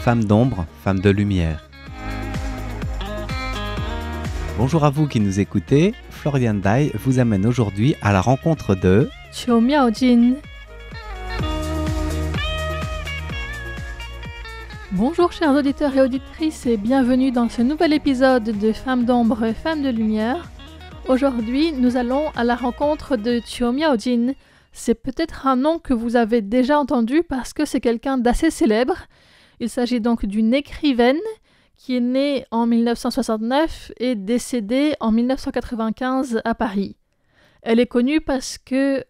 Femmes d'ombre, femmes de lumière. Bonjour à vous qui nous écoutez, Florian Dai vous amène aujourd'hui à la rencontre de Qiu Miaojin. Bonjour chers auditeurs et auditrices et bienvenue dans ce nouvel épisode de Femmes d'ombre, femmes de lumière. Aujourd'hui, nous allons à la rencontre de Qiu Miaojin. C'est peut-être un nom que vous avez déjà entendu parce que c'est quelqu'un d'assez célèbre. Il s'agit donc d'une écrivaine qui est née en 1969 et décédée en 1995 à Paris. Elle est connue parce que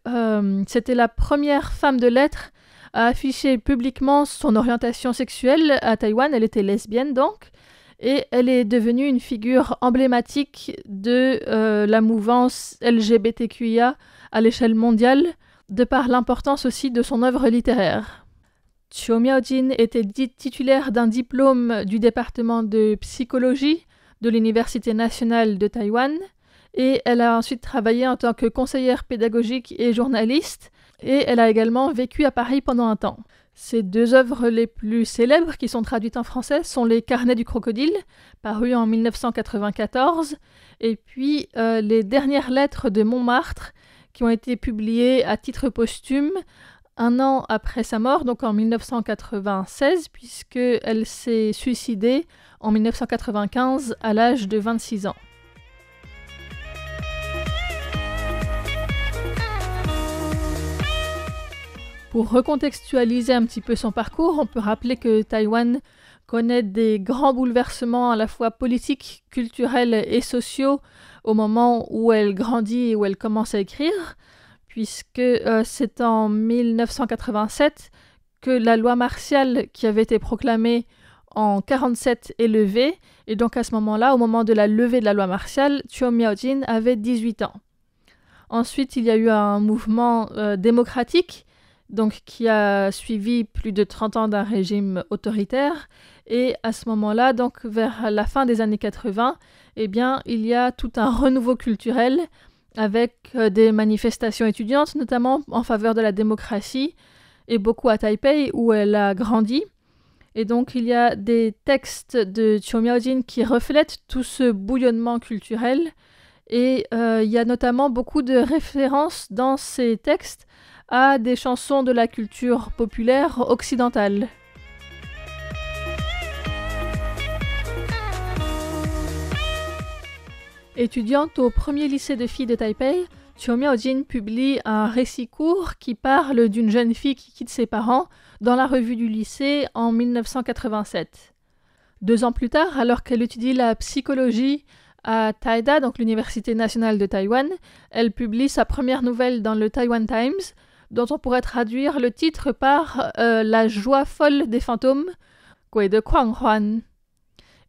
c'était la première femme de lettres à afficher publiquement son orientation sexuelle à Taïwan. Elle était lesbienne donc, et elle est devenue une figure emblématique de la mouvance LGBTQIA à l'échelle mondiale, de par l'importance aussi de son œuvre littéraire. Qiu Miaojin était titulaire d'un diplôme du département de psychologie de l'Université nationale de Taïwan et elle a ensuite travaillé en tant que conseillère pédagogique et journaliste et elle a également vécu à Paris pendant un temps. Ses deux œuvres les plus célèbres qui sont traduites en français sont Les Carnets du crocodile, paru en 1994, et puis Les dernières lettres de Montmartre qui ont été publiées à titre posthume un an après sa mort, donc en 1996, puisqu'elle s'est suicidée en 1995 à l'âge de 26 ans. Pour recontextualiser un petit peu son parcours, on peut rappeler que Taïwan connaît des grands bouleversements à la fois politiques, culturels et sociaux au moment où elle grandit et où elle commence à écrire, puisque c'est en 1987 que la loi martiale qui avait été proclamée en 1947 est levée, et donc à ce moment-là, au moment de la levée de la loi martiale, Qiu Miaojin avait 18 ans. Ensuite, il y a eu un mouvement démocratique, donc qui a suivi plus de 30 ans d'un régime autoritaire, et à ce moment-là, donc vers la fin des années 80, eh bien, il y a tout un renouveau culturel avec des manifestations étudiantes, notamment en faveur de la démocratie, et beaucoup à Taipei, où elle a grandi. Et donc, il y a des textes de Qiu Miaojin qui reflètent tout ce bouillonnement culturel, et il y a notamment beaucoup de références dans ces textes à des chansons de la culture populaire occidentale. Étudiante au premier lycée de filles de Taipei, Qiu Miaojin publie un récit court qui parle d'une jeune fille qui quitte ses parents dans la revue du lycée en 1987. 2 ans plus tard, alors qu'elle étudie la psychologie à Taida, donc l'Université nationale de Taïwan, elle publie sa première nouvelle dans le Taiwan Times, dont on pourrait traduire le titre par La joie folle des fantômes, Gui de Kuanghuan.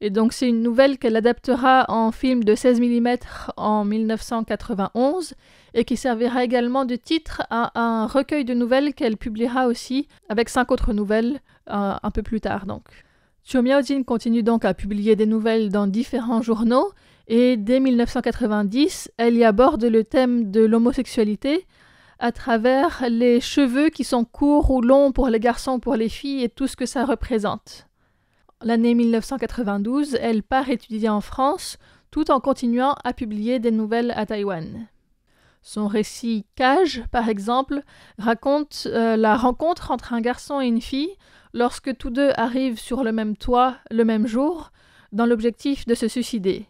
Et donc c'est une nouvelle qu'elle adaptera en film de 16 mm en 1991 et qui servira également de titre à un recueil de nouvelles qu'elle publiera aussi avec 5 autres nouvelles un peu plus tard. Donc. Qiu Miaojin continue donc à publier des nouvelles dans différents journaux et dès 1990, elle y aborde le thème de l'homosexualité à travers les cheveux qui sont courts ou longs pour les garçons ou pour les filles et tout ce que ça représente. L'année 1992, elle part étudier en France, tout en continuant à publier des nouvelles à Taïwan. Son récit Cage, par exemple, raconte la rencontre entre un garçon et une fille lorsque tous deux arrivent sur le même toit le même jour, dans l'objectif de se suicider.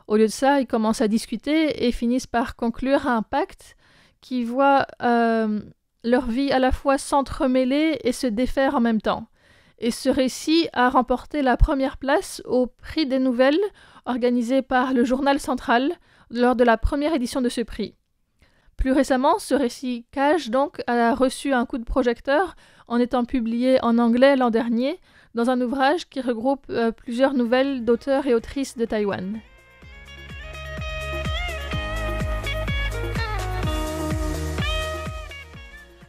Au lieu de ça, ils commencent à discuter et finissent par conclure un pacte qui voit leur vie à la fois s'entremêler et se défaire en même temps. Et ce récit a remporté la première place au prix des nouvelles organisé par le Journal Central lors de la première édition de ce prix. Plus récemment, ce récit Cage donc a reçu un coup de projecteur en étant publié en anglais l'an dernier dans un ouvrage qui regroupe plusieurs nouvelles d'auteurs et autrices de Taïwan.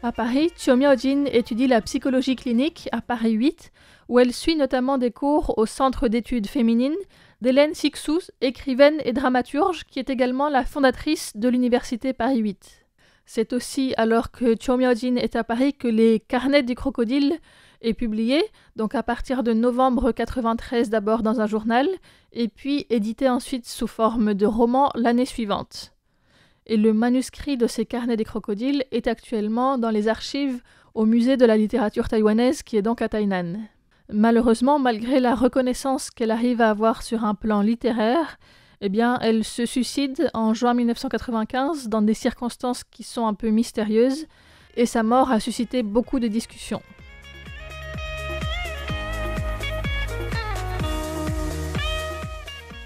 À Paris, Qiu Miaojin étudie la psychologie clinique à Paris 8, où elle suit notamment des cours au Centre d'études féminines d'Hélène Cixous, écrivaine et dramaturge, qui est également la fondatrice de l'Université Paris 8. C'est aussi alors que Qiu Miaojin est à Paris que Les Carnets du crocodile est publié, donc à partir de novembre 1993 d'abord dans un journal, et puis édité ensuite sous forme de roman l'année suivante. Et le manuscrit de ces carnets des crocodiles est actuellement dans les archives au musée de la littérature taïwanaise qui est donc à Tainan. Malheureusement, malgré la reconnaissance qu'elle arrive à avoir sur un plan littéraire, eh bien, elle se suicide en juin 1995 dans des circonstances qui sont un peu mystérieuses, et sa mort a suscité beaucoup de discussions.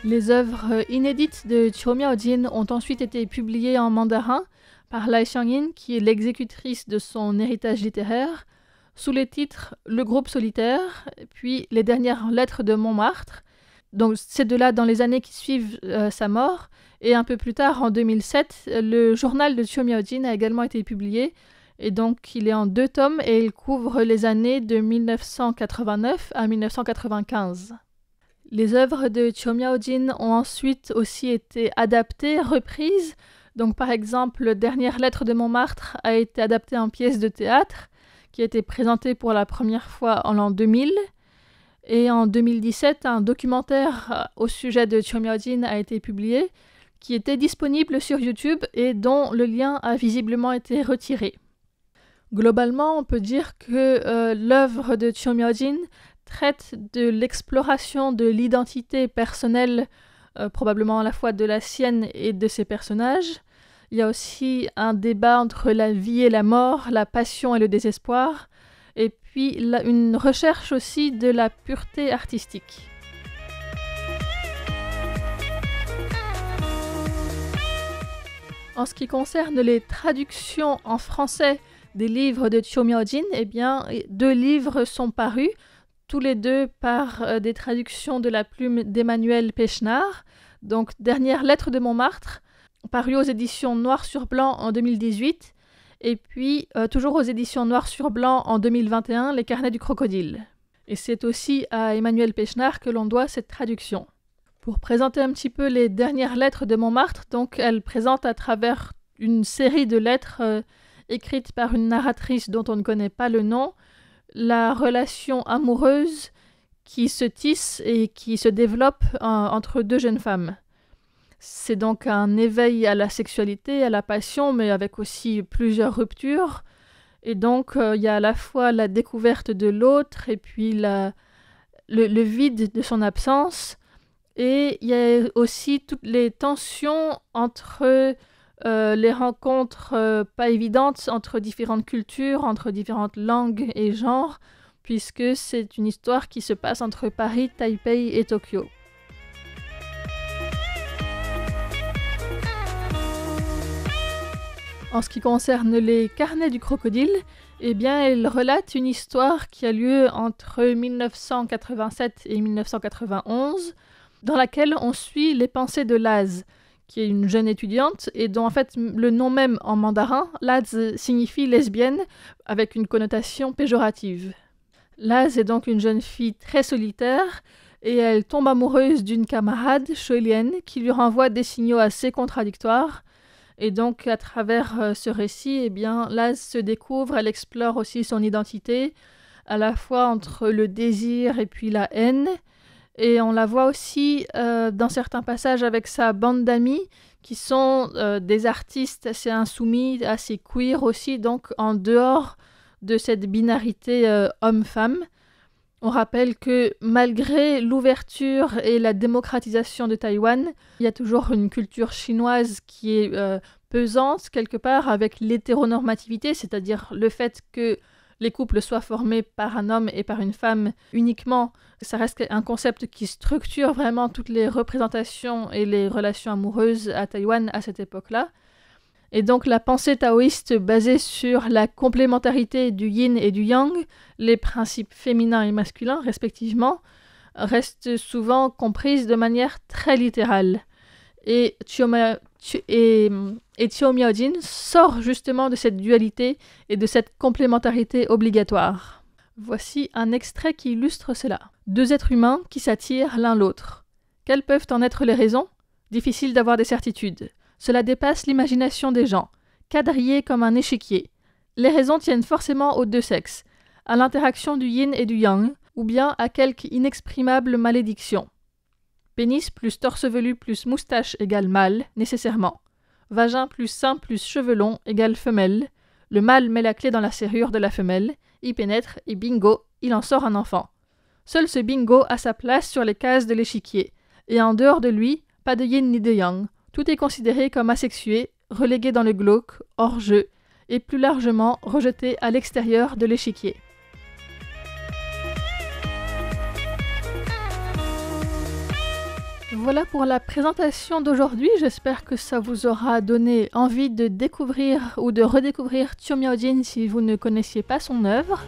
Les œuvres inédites de Chiu Miaojin ont ensuite été publiées en mandarin par Lai Xiangyin, qui est l'exécutrice de son héritage littéraire, sous les titres Le groupe solitaire, puis Les dernières lettres de Montmartre. Donc c'est de là dans les années qui suivent sa mort. Et un peu plus tard, en 2007, le journal de Chiu Miaojin a également été publié. Et donc il est en 2 tomes et il couvre les années de 1989 à 1995. Les œuvres de Chiu Miaojin ont ensuite aussi été adaptées, reprises. Donc par exemple, Dernière lettre de Montmartre a été adaptée en pièce de théâtre, qui a été présenté pour la première fois en l'an 2000. Et en 2017, un documentaire au sujet de Chiu Miaojin a été publié, qui était disponible sur YouTube et dont le lien a visiblement été retiré. Globalement, on peut dire que l'œuvre de Chiu Miaojin traite de l'exploration de l'identité personnelle, probablement à la fois de la sienne et de ses personnages. Il y a aussi un débat entre la vie et la mort, la passion et le désespoir, et puis une recherche aussi de la pureté artistique. En ce qui concerne les traductions en français des livres de Chiu Miaojin, eh bien, 2 livres sont parus, tous les 2 par des traductions de la plume d'Emmanuel Pechnard. Donc, Dernière lettre de Montmartre, paru aux éditions Noir sur Blanc en 2018, et puis toujours aux éditions Noir sur Blanc en 2021, Les carnets du crocodile. Et c'est aussi à Emmanuel Pechnard que l'on doit cette traduction. Pour présenter un petit peu les Dernières lettres de Montmartre, donc elle présente à travers une série de lettres écrites par une narratrice dont on ne connaît pas le nom, la relation amoureuse qui se tisse et qui se développe entre 2 jeunes femmes. C'est donc un éveil à la sexualité, à la passion, mais avec aussi plusieurs ruptures. Et donc, il y a à la fois la découverte de l'autre et puis le vide de son absence. Et il y a aussi toutes les tensions entre les rencontres pas évidentes entre différentes cultures, entre différentes langues et genres, puisque c'est une histoire qui se passe entre Paris, Taipei et Tokyo. En ce qui concerne les carnets du crocodile, eh bien, elle relate une histoire qui a lieu entre 1987 et 1991, dans laquelle on suit les pensées de Laz, qui est une jeune étudiante, et dont en fait le nom même en mandarin, Laz signifie lesbienne, avec une connotation péjorative. Laz est donc une jeune fille très solitaire, et elle tombe amoureuse d'une camarade, Shuilian, qui lui renvoie des signaux assez contradictoires. Et donc, à travers ce récit, eh bien, Laz se découvre, elle explore aussi son identité, à la fois entre le désir et puis la haine. Et on la voit aussi dans certains passages avec sa bande d'amis, qui sont des artistes assez insoumis, assez queer aussi, donc en dehors de cette binarité homme-femme. On rappelle que malgré l'ouverture et la démocratisation de Taïwan, il y a toujours une culture chinoise qui est pesante quelque part avec l'hétéronormativité, c'est-à-dire le fait que les couples soient formés par un homme et par une femme uniquement. Ça reste un concept qui structure vraiment toutes les représentations et les relations amoureuses à Taïwan à cette époque-là. Et donc la pensée taoïste basée sur la complémentarité du yin et du yang, les principes féminins et masculins respectivement, reste souvent comprise de manière très littérale. Et Chiu Miaojin sort justement de cette dualité et de cette complémentarité obligatoire. Voici un extrait qui illustre cela. 2 êtres humains qui s'attirent l'un l'autre. Quelles peuvent en être les raisons ? Difficile d'avoir des certitudes. Cela dépasse l'imagination des gens, quadrillé comme un échiquier. Les raisons tiennent forcément aux 2 sexes. à l'interaction du yin et du yang, ou bien à quelque inexprimable malédiction. Pénis plus torse velu plus moustache égale mâle, nécessairement. Vagin plus sein plus cheveux longs égale femelle. Le mâle met la clé dans la serrure de la femelle, y pénètre et bingo, il en sort un enfant. Seul ce bingo a sa place sur les cases de l'échiquier, et en dehors de lui, pas de yin ni de yang. Tout est considéré comme asexué, relégué dans le glauque, hors jeu, et plus largement rejeté à l'extérieur de l'échiquier. Voilà pour la présentation d'aujourd'hui, j'espère que ça vous aura donné envie de découvrir ou de redécouvrir Chiu Miaojin si vous ne connaissiez pas son œuvre.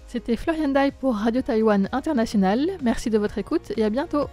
C'était Florian Dai pour Radio Taïwan International, merci de votre écoute et à bientôt.